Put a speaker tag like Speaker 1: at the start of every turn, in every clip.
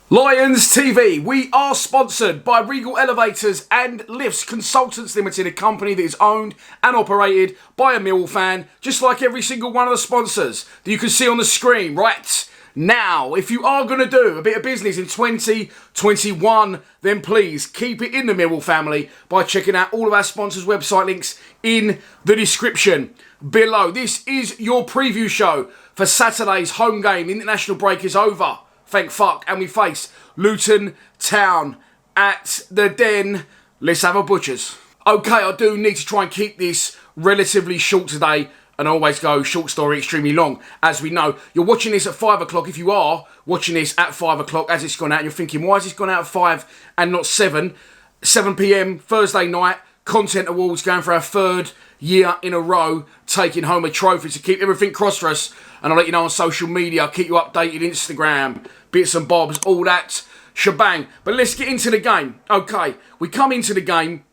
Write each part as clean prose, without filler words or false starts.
Speaker 1: Lions TV, we are sponsored by Regal Elevators and Lifts Consultants Limited, a company that is owned and operated by a Millwall fan, just like every single one of the sponsors that you can see on the screen right now. If you are going to do a bit of business in 2021, then please keep it in the Millwall family by checking out all of our sponsors' website links in the description below. This is your preview show for Saturday's home game. The international break is over. Thank fuck, and we face Luton Town at the Den. Let's have a butchers. Okay, I do need to try and keep this relatively short today, and I always go short story extremely long. As we know, you're watching this at 5 o'clock. If you are watching this at 5 o'clock as it's gone out, and you're thinking, why has this gone out at 5 and not 7? 7 p.m, Thursday night, Content Awards going for our third year in a row, taking home a trophy to keep everything crossed for us. And I'll let you know on social media, I'll keep you updated, Instagram, bits and bobs, all that shebang. But let's get into the game. Okay, we come into the game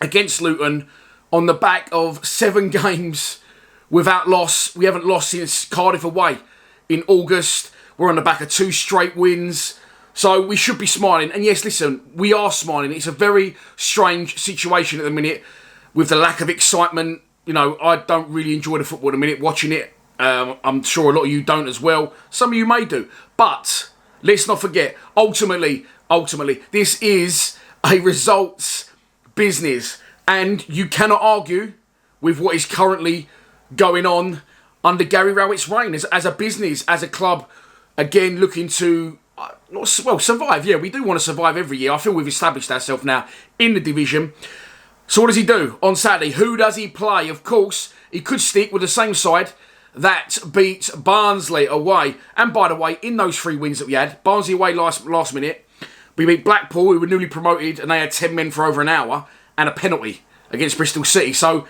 Speaker 1: against Luton on the back of 7 games without loss. We haven't lost since Cardiff away in August. We're on the back of 2 straight wins. So we should be smiling. And yes, listen, we are smiling. It's a very strange situation at the minute with the lack of excitement. You know, I don't really enjoy the football at the minute, watching it. I'm sure a lot of you don't as well. Some of you may do. But let's not forget, ultimately, this is a results business. And you cannot argue with what is currently going on under Gary Rowett's reign as a business, as a club, again, looking to survive. Yeah, we do want to survive every year. I feel we've established ourselves now in the division. So what does he do on Saturday? Who does he play? Of course, he could stick with the same side that beat Barnsley away. And by the way, in those 3 wins that we had, Barnsley away last minute, we beat Blackpool, who were newly promoted, and they had 10 men for over an hour, and a penalty against Bristol City. So,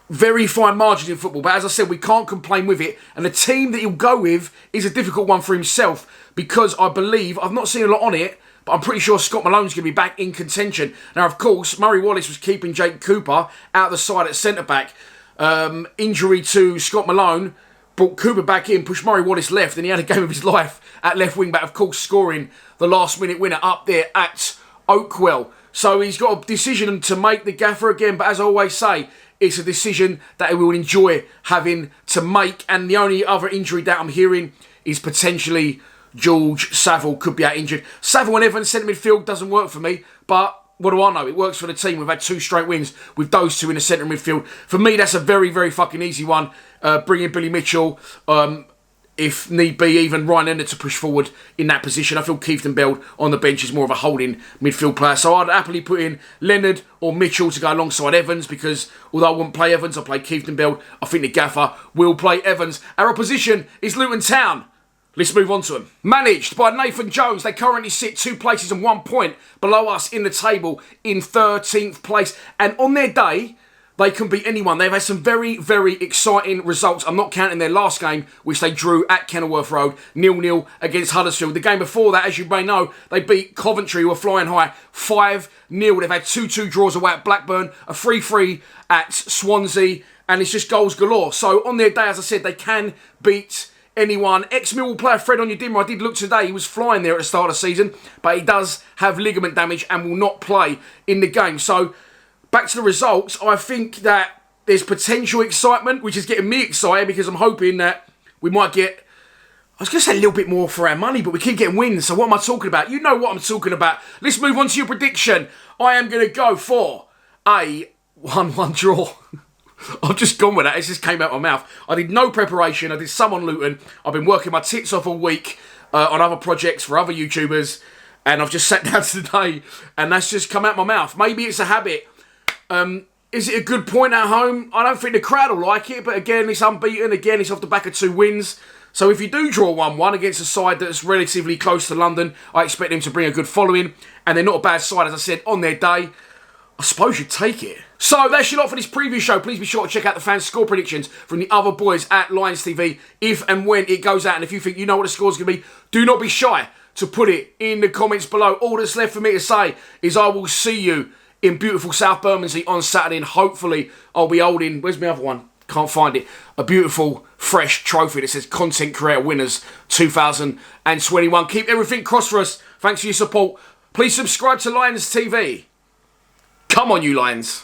Speaker 1: very fine margins in football. But as I said, we can't complain with it. And the team that he'll go with is a difficult one for himself, because I believe, I've not seen a lot on it, but I'm pretty sure Scott Malone's going to be back in contention. Now, of course, Murray Wallace was keeping Jake Cooper out the side at centre-back. Injury to Scott Malone brought Cooper back in, pushed Murray Wallace left, and he had a game of his life at left wing-back, of course, scoring the last-minute winner up there at Oakwell. So he's got a decision to make, the gaffer again, but as I always say, it's a decision that he will enjoy having to make. And the only other injury that I'm hearing is potentially George Saville could be out injured. Saville and Evans centre midfield doesn't work for me, but what do I know? It works for the team. We've had 2 straight wins with those 2 in the centre midfield. For me, that's a very, very fucking easy one. Bring in Billy Mitchell, if need be, even Ryan Leonard to push forward in that position. I feel Keith Bell on the bench is more of a holding midfield player. So I'd happily put in Leonard or Mitchell to go alongside Evans, because although I wouldn't play Evans, I'll play Keith Bell. I think the gaffer will play Evans. Our opposition is Luton Town. Let's move on to them. Managed by Nathan Jones, they currently sit 2 places and 1 point below us in the table in 13th place. And on their day, they can beat anyone. They've had some very, very exciting results. I'm not counting their last game, which they drew at Kenilworth Road, 0-0 against Huddersfield. The game before that, as you may know, they beat Coventry, who were flying high, 5-0. They've had 2-2 draws away at Blackburn, a 3-3 at Swansea, and it's just goals galore. So on their day, as I said, they can beat anyone. Ex-Millwall player Fred Onyedinma, I did look today, he was flying there at the start of the season, but he does have ligament damage and will not play in the game. So, back to the results, I think that there's potential excitement, which is getting me excited, because I'm hoping that we might get, I was going to say a little bit more for our money, but we keep getting wins, so what am I talking about? You know what I'm talking about. Let's move on to your prediction. I am going to go for a 1-1 draw. I've just gone with that. It just came out of my mouth. I did no preparation. I did some on Luton. I've been working my tits off all week on other projects for other YouTubers. And I've just sat down today and that's just come out my mouth. Maybe it's a habit. Is it a good point at home? I don't think the crowd will like it. But again, it's unbeaten. Again, it's off the back of 2 wins. So if you do draw 1-1 against a side that's relatively close to London, I expect them to bring a good following. And they're not a bad side, as I said, on their day. I suppose you'd take it. So that's your lot for this preview show. Please be sure to check out the fans' score predictions from the other boys at Lions TV if and when it goes out. And if you think you know what the score's going to be, do not be shy to put it in the comments below. All that's left for me to say is I will see you in beautiful South Bermondsey on Saturday, and hopefully I'll be holding, where's my other one? Can't find it. A beautiful, fresh trophy that says Content Creator Winners 2021. Keep everything crossed for us. Thanks for your support. Please subscribe to Lions TV. Come on, you Lions.